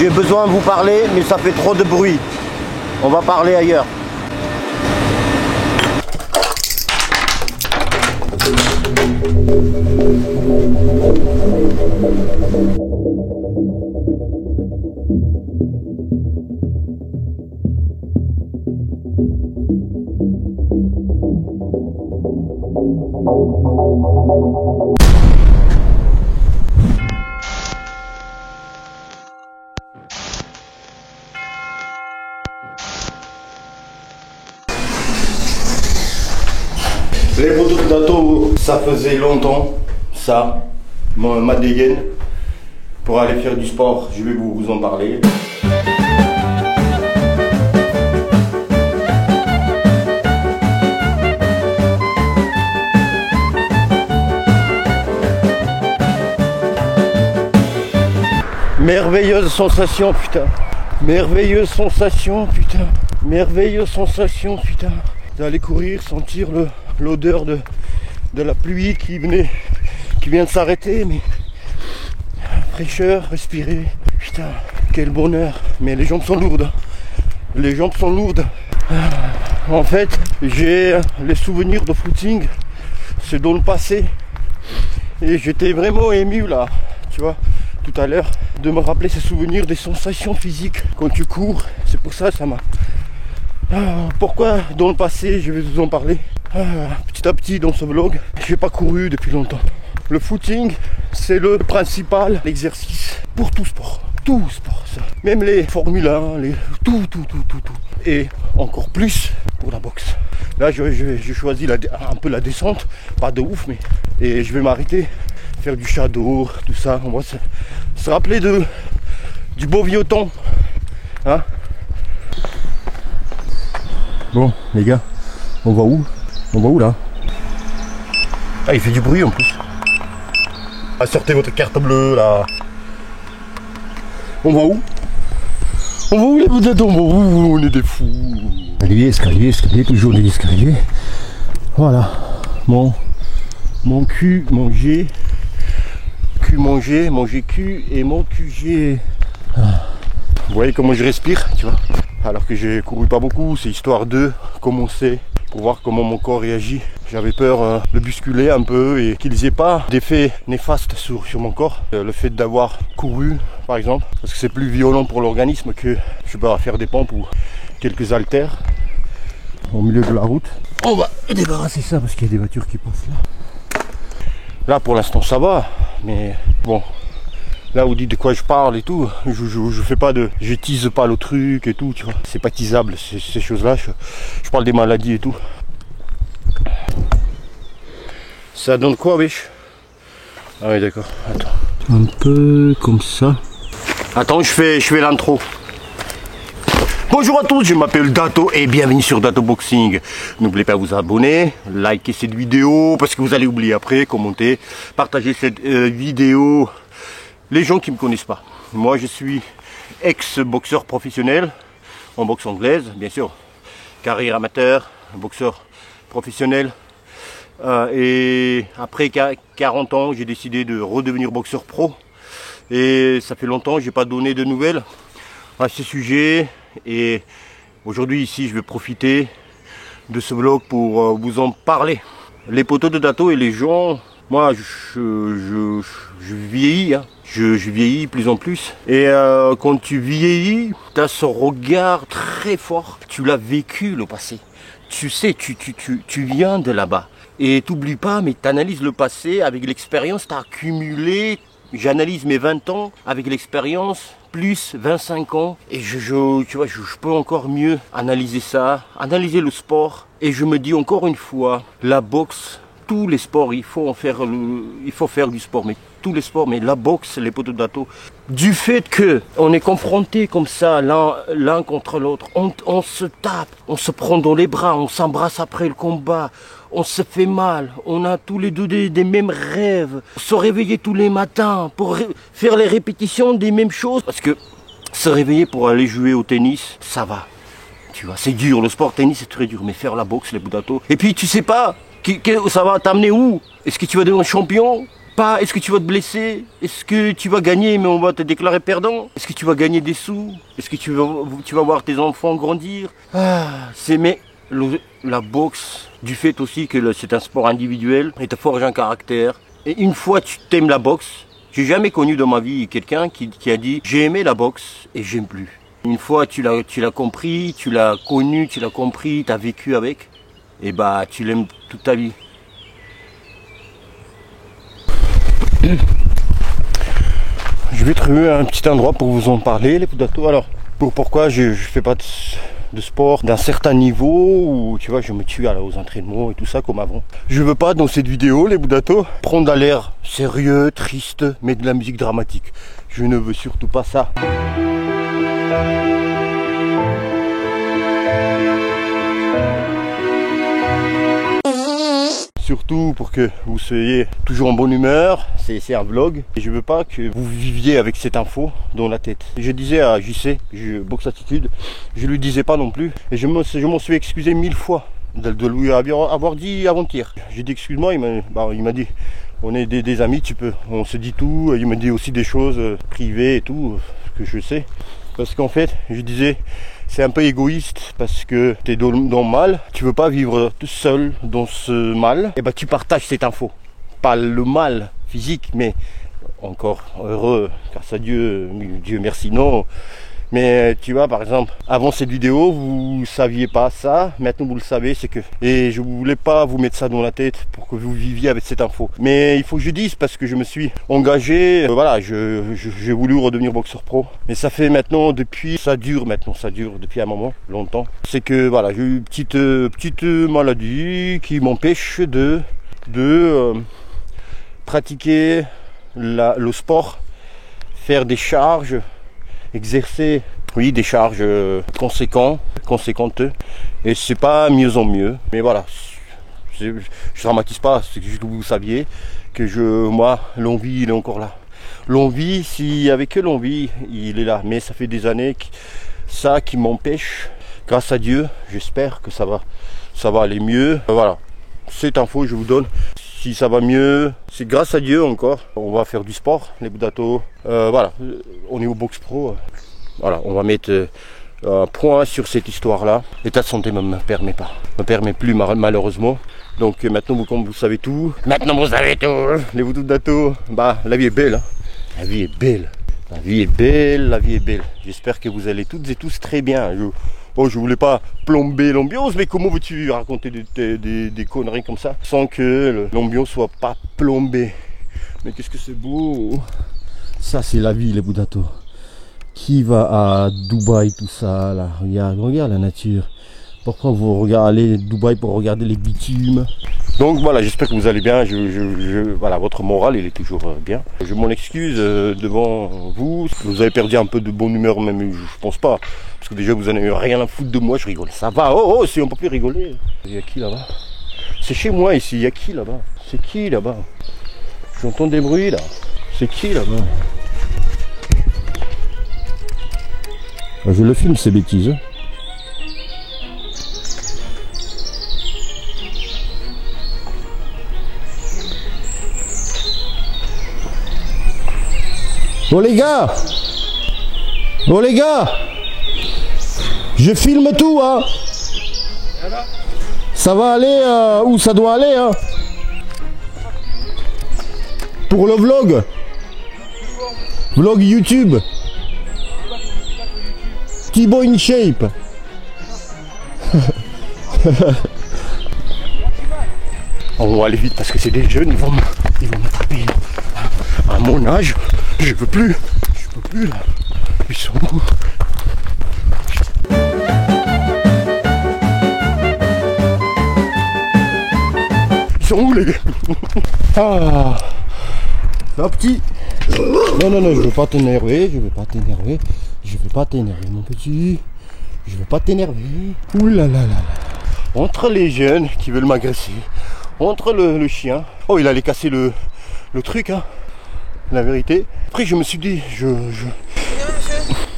J'ai besoin de vous parler, mais ça fait trop de bruit. On va parler ailleurs. Les poteaux de Dato, ça faisait longtemps, ça, ma dégaine, pour aller faire du sport, je vais vous en parler. Merveilleuse sensation, putain. Merveilleuse sensation, putain. Merveilleuse sensation, putain. D'aller courir, sentir l'odeur de la pluie qui vient de s'arrêter, mais fraîcheur, respirer, putain, quel bonheur. Mais les jambes sont lourdes, les jambes sont lourdes. En fait, j'ai les souvenirs de footing, c'est dans le passé, et j'étais vraiment ému là, tu vois, tout à l'heure, de me rappeler ces souvenirs, des sensations physiques quand tu cours. C'est pour ça, ça m'a... Pourquoi dans le passé, je vais vous en parler. Petit à petit dans ce vlog, j'ai pas couru depuis longtemps. Le footing, c'est le principal exercice pour tout sport. Tout sport, ça. Même les Formule 1, tout. Et encore plus pour la boxe. Là, j'ai choisi un peu la descente, pas de ouf, mais... Et je vais m'arrêter, faire du shadow, tout ça. On va se rappeler du beau vieux temps. Hein? Bon, les gars, on va où? On va où là? Ah, il fait du bruit en plus. Ah, sortez votre carte bleue là. On va où? On va où les boudettes? On va où? On est des fous. Escalier, toujours des escaliers. Voilà. Mon cul mangé. Cul mangé, manger cul et mon QG. Vous voyez comment je respire, tu vois? Alors que j'ai couru pas beaucoup, c'est histoire de commencer pour voir comment mon corps réagit. J'avais peur de bousculer un peu et qu'il n'y ait pas d'effet néfaste sur mon corps. Le fait d'avoir couru, par exemple, parce que c'est plus violent pour l'organisme que je sais pas, faire des pompes ou quelques haltères au milieu de la route. On va débarrasser ça parce qu'il y a des voitures qui passent là. Là pour l'instant ça va, mais bon. Là vous dites de quoi je parle et tout, je fais pas je tease pas le truc et tout, tu vois. C'est pas teasable ces choses-là, je parle des maladies et tout. Ça donne quoi, wesh? Ah oui d'accord, attends. Un peu comme ça. Attends, je fais l'intro. Bonjour à tous, je m'appelle Dato et bienvenue sur Dato Boxing. N'oubliez pas de vous abonner, liker cette vidéo parce que vous allez oublier après, commenter, partager cette vidéo. Les gens qui ne me connaissent pas, moi je suis ex-boxeur professionnel en boxe anglaise, bien sûr, carrière amateur, boxeur professionnel. Et après 40 ans, j'ai décidé de redevenir boxeur pro. Et ça fait longtemps que je n'ai pas donné de nouvelles à ce sujet. Et aujourd'hui ici, je vais profiter de ce vlog pour vous en parler. Les poteaux de Dato et les gens, moi je vieillis, hein. Je vieillis plus en plus. Et quand tu vieillis, tu as ce regard très fort. Tu l'as vécu le passé. Tu sais, tu viens de là-bas. Et t'oublies pas, mais tu analyses le passé avec l'expérience, tu as accumulé. J'analyse mes 20 ans avec l'expérience, plus 25 ans. Et tu vois, je peux encore mieux analyser ça, analyser le sport. Et je me dis encore une fois, la boxe, tous les sports, il faut faire du sport, mais tous les sports, mais la boxe, les poteaux de Dato, du fait que on est confronté comme ça l'un contre l'autre, on se tape, on se prend dans les bras, on s'embrasse après le combat, on se fait mal, on a tous les deux des mêmes rêves, se réveiller tous les matins pour faire les répétitions des mêmes choses, parce que se réveiller pour aller jouer au tennis, ça va. Tu vois, c'est dur, le sport tennis c'est très dur, mais faire la boxe, les Dato. Et puis tu sais pas, Ça va t'amener où? Est-ce que tu vas devenir champion? Pas. Est-ce que tu vas te blesser? Est-ce que tu vas gagner mais on va te déclarer perdant? Est-ce que tu vas gagner des sous? Est-ce que tu vas voir tes enfants grandir? Mais la boxe, du fait aussi que c'est un sport individuel, et te forge un caractère. Et une fois tu t'aimes la boxe, j'ai jamais connu dans ma vie quelqu'un qui a dit j'ai aimé la boxe et j'aime plus. Une fois tu l'as compris, tu l'as connu, tu l'as compris, tu as vécu avec, et bah tu l'aimes toute ta vie. Je vais trouver un petit endroit pour vous en parler, les poudatoes. Alors, pourquoi je fais pas de sport d'un certain niveau où tu vois je me tue aux entraînements et tout ça comme avant. Je veux pas dans cette vidéo, les poudatoes, prendre l'air sérieux, triste, mais de la musique dramatique. Je ne veux surtout pas ça. Surtout pour que vous soyez toujours en bonne humeur, c'est un vlog. Et je veux pas que vous viviez avec cette info dans la tête. Je disais à JC, Boxe Attitude, je lui disais pas non plus. Et je m'en suis excusé 1000 fois de lui avoir dit avant-hier. J'ai dit excuse-moi, il m'a dit on est des amis, on se dit tout. Il m'a dit aussi des choses privées et tout, que je sais. Parce qu'en fait, je disais, c'est un peu égoïste parce que tu es dans le mal, tu veux pas vivre tout seul dans ce mal, et bah tu partages cette info. Pas le mal physique, mais encore heureux, grâce à Dieu, Dieu merci, non. Mais tu vois, par exemple, avant cette vidéo, vous saviez pas ça, maintenant vous le savez, c'est que... Et je voulais pas vous mettre ça dans la tête pour que vous viviez avec cette info. Mais il faut que je dise parce que je me suis engagé, voilà, j'ai voulu redevenir boxeur pro. Mais ça fait maintenant ça dure depuis un moment, longtemps. C'est que voilà, j'ai eu une petite maladie qui m'empêche de pratiquer le sport, faire des charges, exercer, oui, des charges conséquentes, et c'est pas mieux en mieux, mais voilà, je dramatise pas, c'est juste que vous saviez que moi, l'envie, il est encore là. L'envie, s'il y avait que l'envie, il est là, mais ça fait des années qui m'empêche. Grâce à Dieu, j'espère que ça va aller mieux. Voilà, cette info je vous donne. Si ça va mieux, c'est grâce à Dieu encore. On va faire du sport, les poudatoes. Voilà, on est au box pro. Voilà, on va mettre un point sur cette histoire-là. L'état de santé ne me permet plus malheureusement. Donc maintenant, comme vous savez tout. Maintenant vous savez tout. Les poudatoes, la vie est belle. Hein. La vie est belle. La vie est belle, la vie est belle. J'espère que vous allez toutes et tous très bien. Je voulais pas plomber l'ambiance, mais comment veux-tu raconter des conneries comme ça sans que l'ambiance soit pas plombée? Mais qu'est-ce que c'est beau! Ça c'est la vie, les poudatoes. Qui va à Dubaï, tout ça là? Regarde la nature. Pourquoi vous allez à Dubaï pour regarder les bitumes? Donc voilà, j'espère que vous allez bien. Voilà, votre morale il est toujours bien. Je m'en excuse devant vous. Vous avez perdu un peu de bonne humeur, même je pense pas. Parce que déjà vous n'en avez rien à foutre de moi, je rigole. Ça va, oh, si on peut plus rigoler. Il y a qui là-bas? C'est chez moi ici, il y a qui là-bas? C'est qui là-bas? J'entends des bruits là. C'est qui là-bas? Je le filme ces bêtises. Oh les gars! Oh les gars! Je filme tout, hein! Ça va aller où ça doit aller, hein? Pour le vlog! Vlog YouTube! Thibaut in shape! On va aller vite parce que c'est des jeunes, ils vont m'attraper. À mon âge, je peux plus là. Ils sont où? Ils sont où les gars? Ah, petit. Non, je veux pas t'énerver, mon petit. Je veux pas t'énerver. Ouh là là là. Entre les jeunes qui veulent m'agresser, entre le chien. Oh, il allait casser le truc, hein. La vérité. Après, je me suis dit, Monsieur.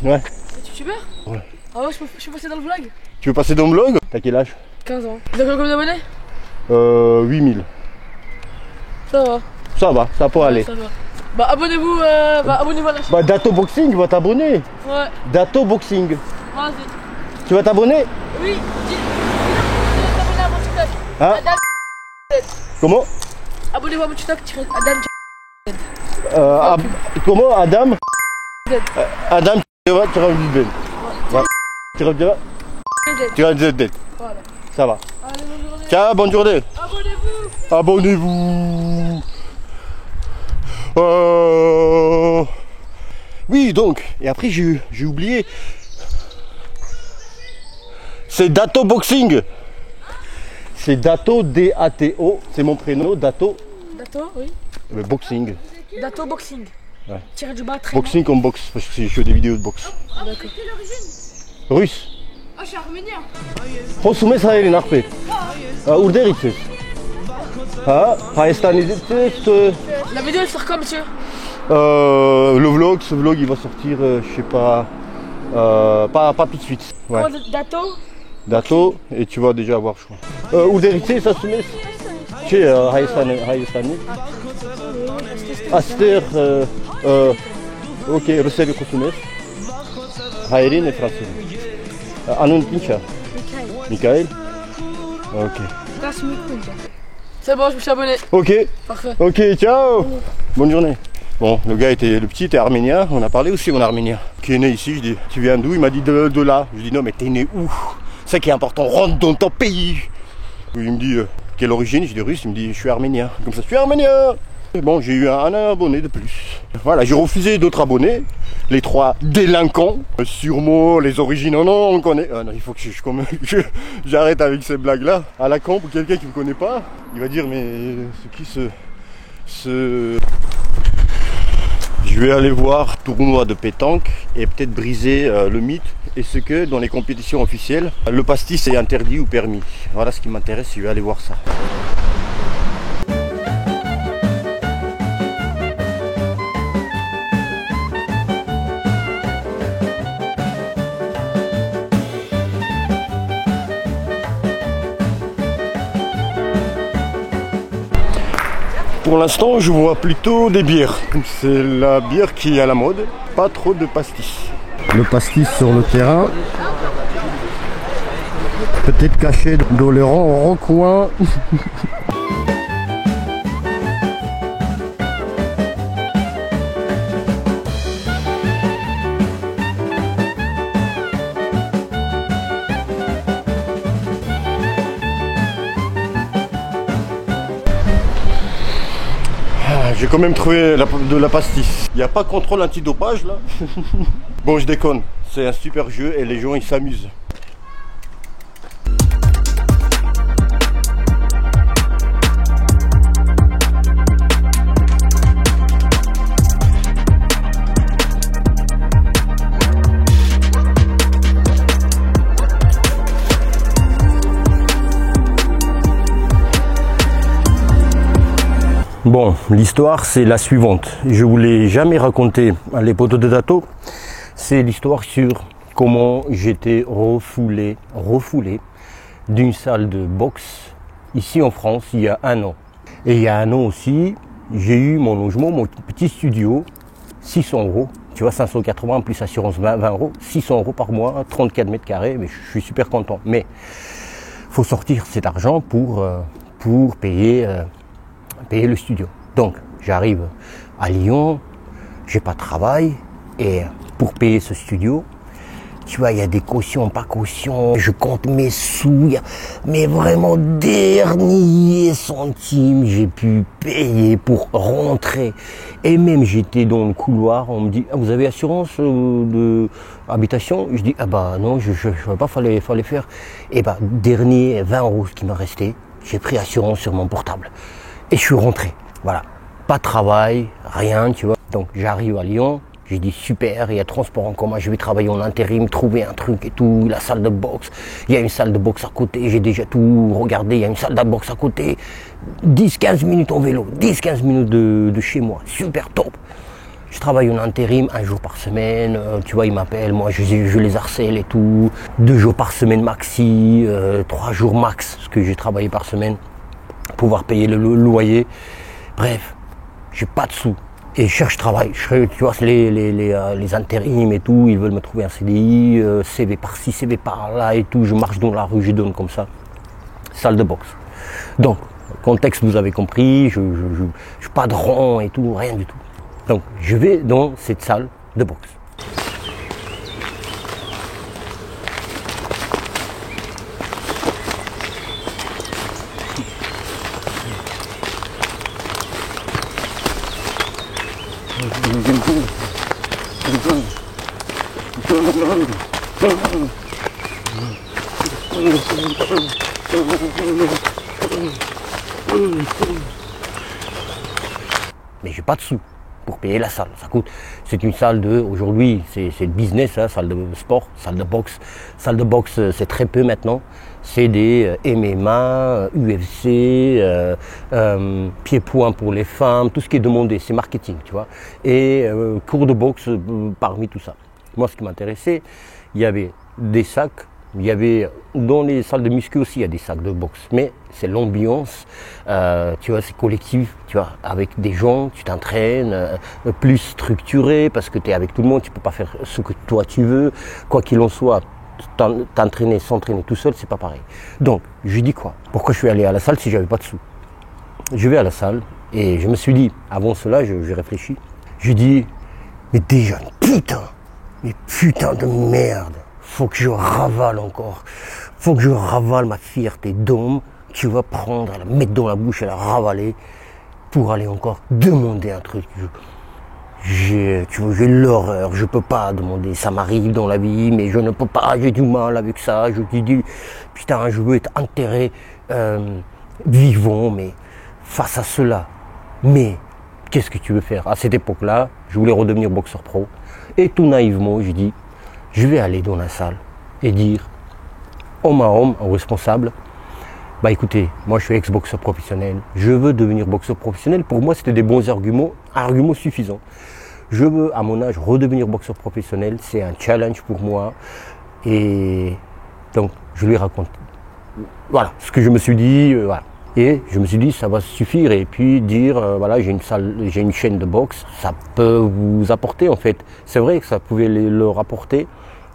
Ouais. T'es youtubeur? Ouais. Ah ouais, je peux passer dans le vlog? Tu veux passer dans le vlog? T'as quel âge? 15 ans. Vous avez combien d'abonnés? 8000. Ça va. Ça peut aller. Ça va. Bah abonnez-vous abonnez-vous à la chaîne. Bah Dato Boxing va t'abonner. Ouais. Dato Boxing. Vas-y. Tu vas t'abonner? Oui, dis t'abonner à mon TikTok. Hein? Adam. Comment? Abonnez-vous à mon TikTok, Adam. Comment Adam? Adam tu vas Ben. Ouais. Tu vas ZZ. Voilà. Ça va. Allez, bonne journée. Ciao, bonne journée. Abonnez-vous. Abonnez-vous. Oui, donc, et après j'ai oublié. C'est Dato Boxing. C'est Dato, D-A-T-O. C'est mon prénom, Dato. Dato, oui. Boxing. Dato Boxing. Ouais. Tiré du bas, très Boxing comme boxe, parce que je fais des vidéos de boxe. D'accord. Russe. Ah, je suis arménien. Prosume Sahel Narpe. Urderitses. La vidéo elle sort quand, monsieur? Le vlog, ce vlog il va sortir, je sais pas, pas tout de suite. Ouais. Dato. Dato, et tu vas déjà voir, je crois. Urderitses, ça se met. Tu sais, Hayestani. Aster, ok, Russell Kosumes. Hayrin et Francine. Anun Pincha. Michael. Ok. C'est bon, je me suis abonné. Ok. Parfait. Ok, ciao. Bonne journée. Bon, le petit était arménien, on a parlé aussi en arménien. Qui est né ici, je dis, tu viens d'où? Il m'a dit de là. Je dis non mais t'es né où? C'est ça qui est important, rentre dans ton pays. Il me dit, quelle origine? Je dis russe, il me dit, je suis arménien. Comme ça, je suis arménien. Et bon, j'ai eu un abonné de plus. Voilà, j'ai refusé d'autres abonnés. Les 3 délinquants. Sûrement les origines, non, on connaît. Ah non, il faut que j'arrête avec ces blagues-là. À la con, pour quelqu'un qui ne me connaît pas, il va dire, mais c'est qui ce... Je vais aller voir tournoi de pétanque et peut-être briser le mythe. Est-ce que dans les compétitions officielles, le pastis est interdit ou permis? Voilà ce qui m'intéresse, je vais aller voir ça. Pour l'instant, je vois plutôt des bières. C'est la bière qui est à la mode, pas trop de pastis. Le pastis sur le terrain, peut-être caché dans le recoin. J'ai quand même trouvé de la pastis. Il n'y a pas de contrôle antidopage là. Bon, je déconne. C'est un super jeu et les gens ils s'amusent. Bon, l'histoire c'est la suivante. Je vous l'ai jamais raconté à les poteaux de Dato. C'est l'histoire sur comment j'étais refoulé d'une salle de boxe ici en France il y a un an. Et il y a un an aussi, j'ai eu mon logement, mon petit studio, 600 €. Tu vois, 580 plus assurance 20 €, 600 € par mois, 34 mètres carrés, mais je suis super content. Mais il faut sortir cet argent pour payer le studio. Donc j'arrive à Lyon, j'ai pas de travail et pour payer ce studio, tu vois, il y a des cautions, pas cautions, je compte mes sous, mais vraiment dernier centime j'ai pu payer pour rentrer. Et même j'étais dans le couloir, on me dit ah, vous avez assurance de habitation? Je dis ah bah non, je savais pas, fallait faire. Et bah dernier 20 € qui me restait, j'ai pris assurance sur mon portable. Et je suis rentré, voilà, pas de travail, rien, tu vois. Donc j'arrive à Lyon, j'ai dit super, il y a transport en commun, je vais travailler en intérim, trouver un truc et tout, la salle de boxe, il y a une salle de boxe à côté, j'ai déjà tout regardé, il y a une salle de boxe à côté, 10-15 minutes en vélo, 10-15 minutes de chez moi, super top. Je travaille en intérim 1 jour par semaine, tu vois, ils m'appellent, moi je les harcèle et tout, 2 jours par semaine maxi, 3 jours max, ce que j'ai travaillé par semaine. pouvoir payer le loyer. Bref, j'ai pas de sous. Et je cherche travail. Tu vois, les intérims et tout, ils veulent me trouver un CDI, CV par-ci, CV par-là et tout. Je marche dans la rue, je donne comme ça. Salle de boxe. Donc, contexte, vous avez compris, je suis pas de rond et tout, rien du tout. Donc, je vais dans cette salle de boxe. Mais j'ai pas de sous pour payer la salle. Ça coûte. C'est une salle de. Aujourd'hui, c'est le business, hein, salle de sport, salle de boxe. Salle de boxe, c'est très peu maintenant. C'est des MMA, UFC, pieds-poings pour les femmes, tout ce qui est demandé, c'est marketing, tu vois. Et cours de boxe parmi tout ça. Moi, ce qui m'intéressait, il y avait des sacs. Il y avait, dans les salles de muscu aussi, il y a des sacs de boxe. Mais c'est l'ambiance, tu vois, c'est collectif, tu vois, avec des gens, tu t'entraînes, plus structuré, parce que tu es avec tout le monde, tu peux pas faire ce que toi tu veux. Quoi qu'il en soit, t'entraîner, s'entraîner tout seul, c'est pas pareil. Donc, je dis quoi? Pourquoi je suis allé à la salle si j'avais pas de sous? Je vais à la salle, et je me suis dit, avant cela, j'ai réfléchi. Je dis, mais déjà, mais putain de merde. Faut que je ravale encore. Faut que je ravale ma fierté d'homme. Tu vas prendre, la mettre dans la bouche et la ravaler pour aller encore demander un truc. J'ai l'horreur, je peux pas demander. Ça m'arrive dans la vie, mais je ne peux pas, j'ai du mal avec ça. Je te dis, putain, je veux être enterré vivant, mais face à cela. Mais qu'est-ce que tu veux faire? À cette époque-là, je voulais redevenir boxeur pro. Et tout naïvement, je dis, je vais aller dans la salle et dire, homme à homme, au responsable, bah écoutez, moi je suis ex-boxeur professionnel, je veux devenir boxeur professionnel. Pour moi, c'était des bons arguments suffisants. Je veux, à mon âge, redevenir boxeur professionnel, c'est un challenge pour moi. Et donc, je lui raconte, voilà, ce que je me suis dit, voilà. Et je me suis dit, ça va suffire. Et puis dire, voilà, j'ai une chaîne de boxe, ça peut vous apporter en fait. C'est vrai que ça pouvait leur apporter,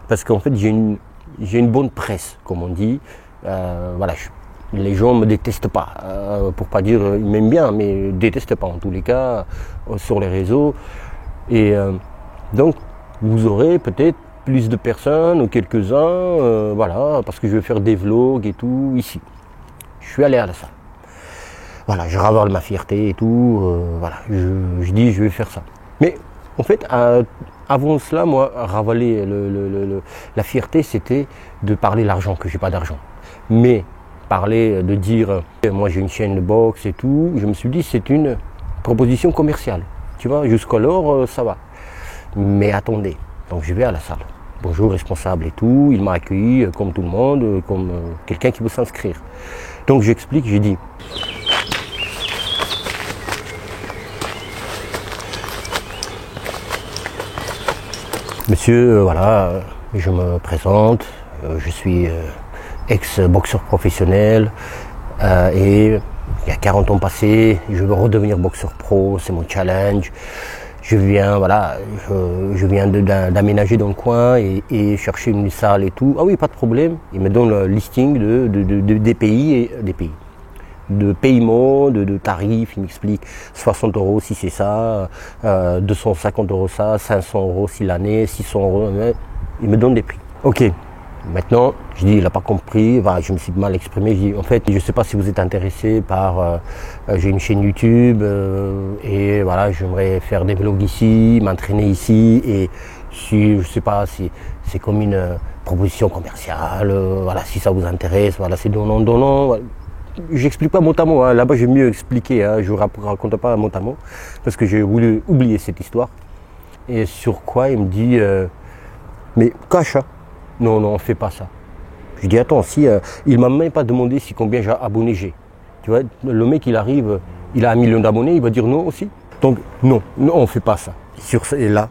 parce qu'en fait, j'ai une bonne presse, comme on dit. Voilà, les gens me détestent pas, pour pas dire ils m'aiment bien, mais détestent pas en tous les cas sur les réseaux. Et donc, vous aurez peut-être plus de personnes ou quelques-uns, voilà, parce que je vais faire des vlogs et tout ici. Je suis allé à la salle. Voilà, je ravale ma fierté et tout, voilà, je dis je vais faire ça. Mais en fait, avant cela, moi, ravaler la fierté, c'était de parler l'argent, que j'ai pas d'argent. Mais parler, de dire, moi j'ai une chaîne de boxe et tout, je me suis dit c'est une proposition commerciale. Tu vois, jusqu'alors, ça va. Mais attendez, donc je vais à la salle. Bonjour, responsable et tout, il m'a accueilli comme tout le monde, comme quelqu'un qui veut s'inscrire. Donc j'explique, j'ai dit, monsieur, voilà, je me présente, je suis ex-boxeur professionnel et il y a 40 ans passés, je veux redevenir boxeur pro, c'est mon challenge. Je viens, voilà, je viens d'aménager dans le coin et chercher une salle et tout. Ah oui, pas de problème. Il me donne le listing des pays de paiement, de tarifs. Il m'explique 60 € si c'est ça, 250 € ça, 500 € si l'année, 600 €. Il me donne des prix. Ok. Maintenant, je dis, il n'a pas compris, enfin, je me suis mal exprimé, je dis, en fait, je ne sais pas si vous êtes intéressé par, j'ai une chaîne YouTube, et voilà, j'aimerais faire des vlogs ici, m'entraîner ici, et si, je ne sais pas, si c'est comme une proposition commerciale, voilà, si ça vous intéresse, voilà, c'est donnant. Voilà. J'explique pas mot à mot, hein. Là-bas j'ai mieux expliqué, hein. Je ne raconte pas mot à mot, parce que j'ai voulu oublier cette histoire. Et sur quoi il me dit, mais cache, hein. Non, on ne fait pas ça. Je dis, attends, si il m'a même pas demandé combien d'abonnés j'ai. Tu vois, le mec, il arrive, il a 1 million d'abonnés, il va dire non aussi. Donc, non, on ne fait pas ça. Et là,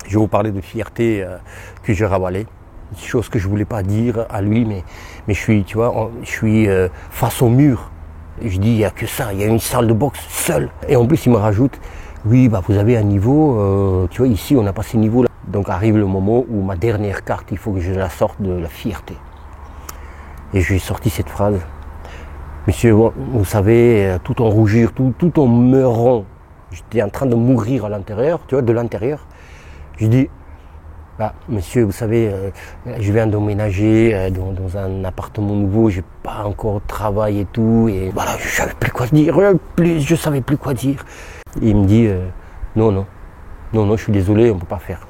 je vais vous parler de fierté que j'ai ravalée. Une chose que je ne voulais pas dire à lui, mais je suis, tu vois, je suis face au mur. Et je dis, il n'y a que ça, il y a une salle de boxe seule. Et en plus, il me rajoute, oui, bah, vous avez un niveau, tu vois, ici, on n'a pas ce niveau-là. Donc arrive le moment où ma dernière carte, il faut que je la sorte de la fierté. Et je lui ai sorti cette phrase. Monsieur, vous savez, tout en rougir, tout en meurant, j'étais en train de mourir à l'intérieur, tu vois, de l'intérieur. Je dis, bah, monsieur, vous savez, je viens d'emménager dans un appartement nouveau, j'ai pas encore de travail et tout, et voilà, je savais plus quoi dire, je savais plus quoi dire. Et il me dit, non, je suis désolé, on peut pas faire.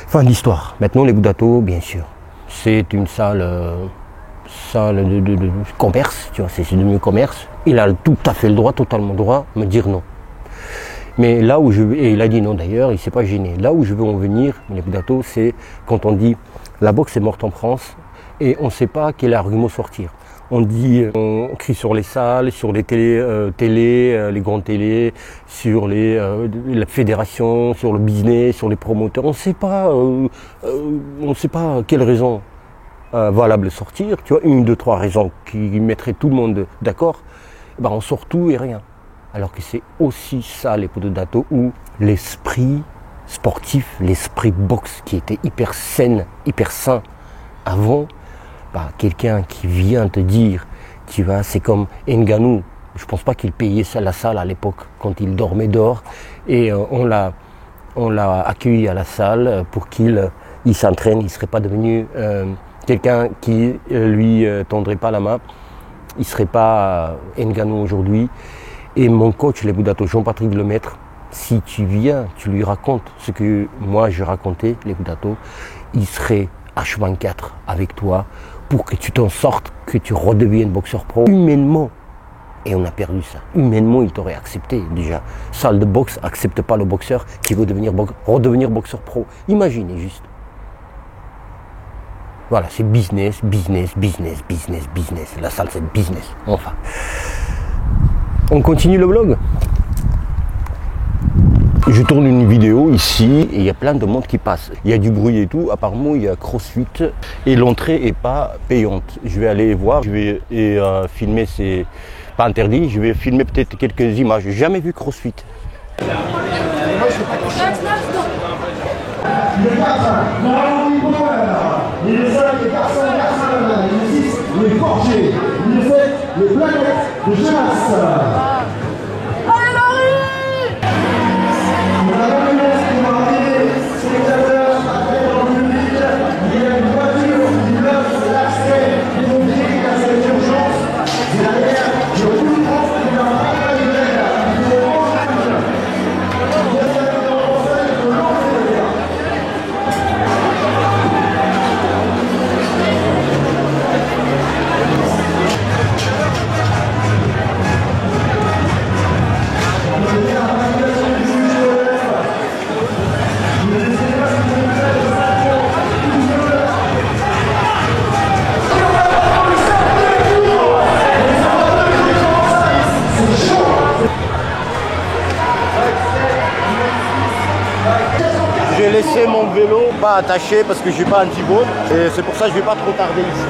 Fin d'histoire. Maintenant, les Budato, bien sûr, c'est une salle de commerce, tu vois, c'est devenu commerce. Il a tout à fait le droit, totalement le droit, de me dire non. Mais là où je veux, et il a dit non d'ailleurs, il ne s'est pas gêné. Là où je veux en venir, les Budato, c'est quand on dit la boxe est morte en France et on ne sait pas quel argument sortir. On dit, on crie sur les salles, sur les les grandes télés, sur la fédération, sur le business, sur les promoteurs. On ne sait pas quelle raison valable sortir. Tu vois, 1, 2, 3 raisons qui mettraient tout le monde d'accord. Ben, on sort tout et rien. Alors que c'est aussi ça les Budato où l'esprit sportif, l'esprit boxe qui était hyper sain avant. Bah, quelqu'un qui vient te dire, tu vois, c'est comme Ngannou. Je pense pas qu'il payait la salle à l'époque quand il dormait dehors. Et on l'a accueilli à la salle pour qu'il s'entraîne. Il serait pas devenu quelqu'un qui lui tendrait pas la main. Il serait pas Ngannou aujourd'hui. Et mon coach, les Budato, Jean-Patrick Lemaître, si tu viens, tu lui racontes ce que moi je racontais, les Budato, il serait H24 avec toi pour que tu t'en sortes, que tu redeviennes boxeur pro humainement. Et on a perdu ça. Humainement, il t'aurait accepté déjà. Salle de boxe accepte pas le boxeur qui veut redevenir boxeur pro. Imaginez juste. Voilà, c'est business. La salle, c'est business. Enfin. On continue le vlog. Je tourne une vidéo ici et il y a plein de monde qui passe. Il y a du bruit et tout. Apparemment, il y a CrossFit et l'entrée est pas payante. Je vais aller voir. Je vais filmer, c'est pas interdit. Je vais filmer peut-être quelques images. J'ai jamais vu CrossFit. Le 4, il est 5, les garçons, il est 6, les forgés, il est 7, les planètes de Gemas. J'ai laissé mon vélo pas attaché parce que j'ai pas un T-bone et c'est pour ça que je vais pas trop tarder ici.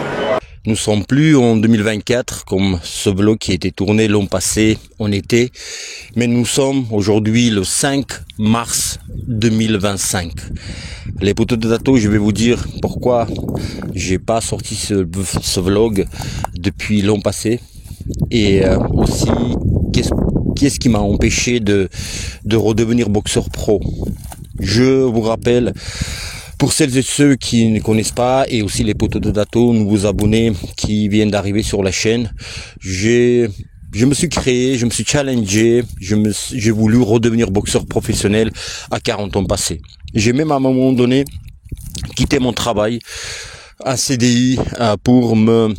Nous sommes plus en 2024 comme ce vlog qui a été tourné l'an passé en été, mais nous sommes aujourd'hui le 5 mars 2025. Les Budato, je vais vous dire pourquoi j'ai pas sorti ce vlog depuis l'an passé et aussi qu'est-ce qui m'a empêché de redevenir boxeur pro. Je vous rappelle, pour celles et ceux qui ne connaissent pas, et aussi les Budato, nouveaux abonnés qui viennent d'arriver sur la chaîne, je me suis créé, je me suis challengé, j'ai voulu redevenir boxeur professionnel à 40 ans passés. J'ai même à un moment donné quitté mon travail, un CDI, pour me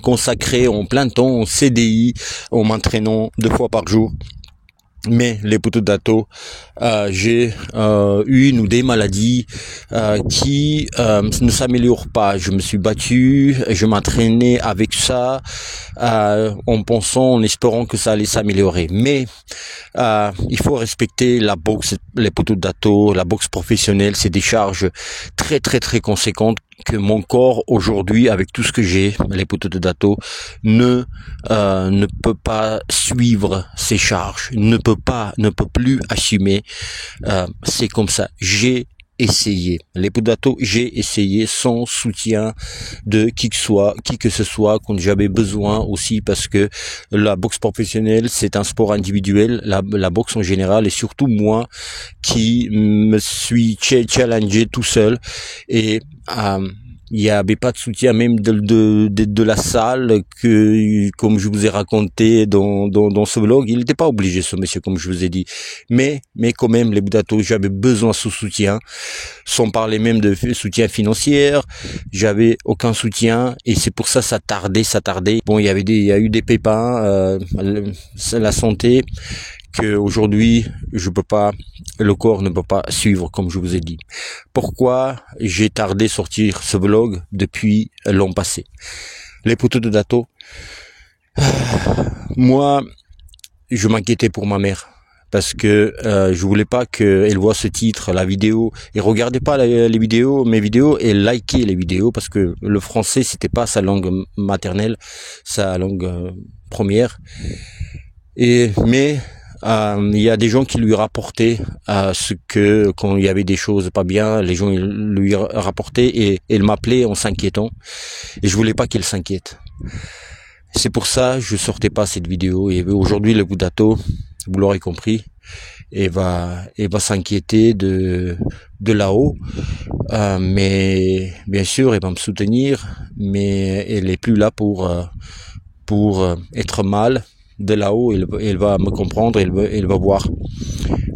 consacrer en plein temps au CDI, en m'entraînant 2 fois par jour. Mais les poteaux d'Ato, j'ai une ou des maladies qui ne s'améliorent pas. Je me suis battu, je m'entraînais avec ça, en pensant, en espérant que ça allait s'améliorer. Mais il faut respecter la boxe, les poteaux d'Ato, la boxe professionnelle. C'est des charges très très très conséquentes que mon corps aujourd'hui, avec tout ce que j'ai, les poteaux d'Ato, ne peut pas suivre ces charges, ne peut plus assumer. C'est comme ça. J'ai essayé. Les poteaux d'Ato, j'ai essayé sans soutien de qui que ce soit quand j'avais besoin aussi, parce que la boxe professionnelle, c'est un sport individuel, la boxe en général, et surtout moi qui me suis challengé tout seul, et il n'y avait pas de soutien même de la salle, que comme je vous ai raconté dans ce vlog. Il n'était pas obligé, ce monsieur, comme je vous ai dit, mais quand même, les d'Ato, j'avais besoin de ce soutien, sans parler même de soutien financier. J'avais aucun soutien, et c'est pour ça ça tardait. Bon, il y a eu des pépins, la santé, que aujourd'hui le corps ne peut pas suivre, comme je vous ai dit. Pourquoi j'ai tardé à sortir ce vlog depuis l'an passé? Les poteaux d'Ato, moi, je m'inquiétais pour ma mère, parce que je voulais pas qu'elle voit ce titre, la vidéo, et regardez pas mes vidéos, et likez les vidéos, parce que le français, c'était pas sa langue maternelle, sa langue première. Mais il y a des gens qui lui rapportaient quand il y avait des choses pas bien, les gens lui rapportaient, et elle m'appelait en s'inquiétant, et je voulais pas qu'elle s'inquiète. C'est pour ça que je sortais pas cette vidéo. Et aujourd'hui, le d'Ato, vous l'aurez compris, et va s'inquiéter de là-haut, mais bien sûr, elle va me soutenir, mais elle est plus là pour être mal. De là-haut, elle va me comprendre, elle va voir,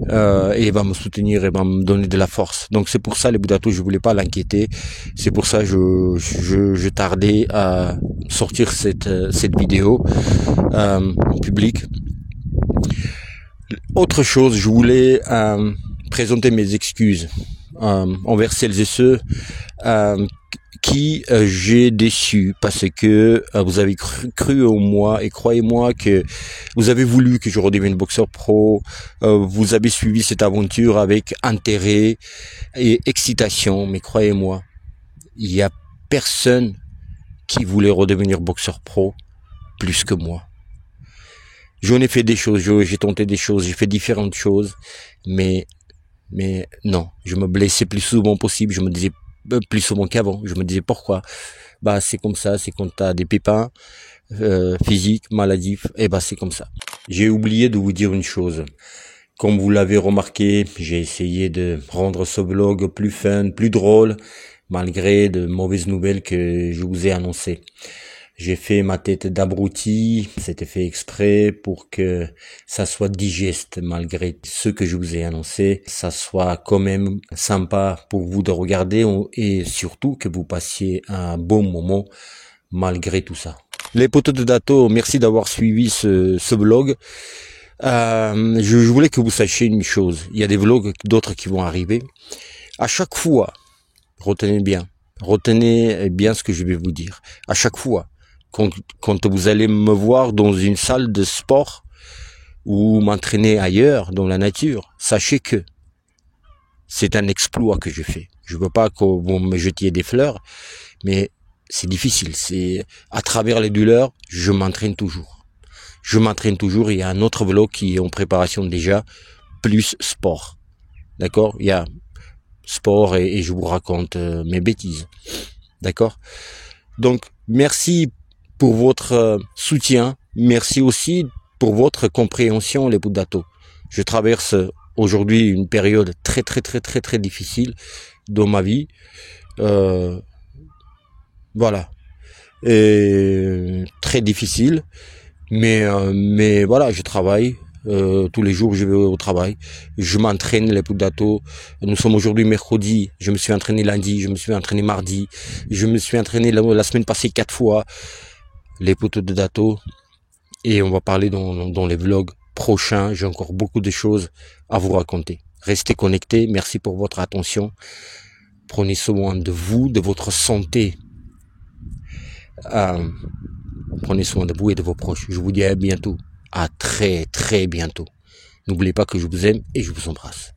et elle va me soutenir, elle va me donner de la force. Donc c'est pour ça, les d'Ato, je voulais pas l'inquiéter. C'est pour ça je tardais à sortir cette vidéo en public. Autre chose, je voulais présenter mes excuses envers celles et ceux qui j'ai déçu, parce que vous avez cru en moi, et croyez-moi que vous avez voulu que je redevienne boxeur pro. Vous avez suivi cette aventure avec intérêt et excitation, mais croyez-moi, il y a personne qui voulait redevenir boxeur pro plus que moi. J'en ai fait des choses, j'ai tenté des choses, j'ai fait différentes choses, mais non, je me blessais plus souvent possible, je me disais plus souvent qu'avant. Je me disais pourquoi? C'est comme ça, c'est quand t'as des pépins physiques, maladifs, et c'est comme ça. J'ai oublié de vous dire une chose. Comme vous l'avez remarqué, j'ai essayé de rendre ce vlog plus fun, plus drôle, malgré de mauvaises nouvelles que je vous ai annoncées. J'ai fait ma tête d'abruti, c'était fait exprès pour que ça soit digeste malgré ce que je vous ai annoncé, ça soit quand même sympa pour vous de regarder, et surtout que vous passiez un bon moment malgré tout ça. Les poteaux d'Ato, merci d'avoir suivi ce vlog. Je voulais que vous sachiez une chose, il y a des vlogs d'autres qui vont arriver. À chaque fois, retenez bien ce que je vais vous dire. À chaque fois, quand vous allez me voir dans une salle de sport ou m'entraîner ailleurs, dans la nature, sachez que c'est un exploit que je fais. Je veux pas que vous me jetiez des fleurs, mais c'est difficile. C'est à travers les douleurs, je m'entraîne toujours. Il y a un autre vlog qui est en préparation déjà, plus sport. D'accord? Il y a sport et je vous raconte mes bêtises. D'accord? Donc, merci pour votre soutien. Merci aussi pour votre compréhension, les d'Ato. Je traverse aujourd'hui une période très difficile dans ma vie. Voilà. Et très difficile. Mais voilà, je travaille. Tous les jours, je vais au travail. Je m'entraîne, les d'Ato. Nous sommes aujourd'hui mercredi. Je me suis entraîné lundi. Je me suis entraîné mardi. Je me suis entraîné la semaine passée 4 fois. Les poteaux d'Ato. Et on va parler dans les vlogs prochain, j'ai encore beaucoup de choses à vous raconter. Restez connectés, merci pour votre attention. Prenez soin de vous, de votre santé. Prenez soin de vous et de vos proches. Je vous dis à bientôt, à très très bientôt. N'oubliez pas que je vous aime et je vous embrasse.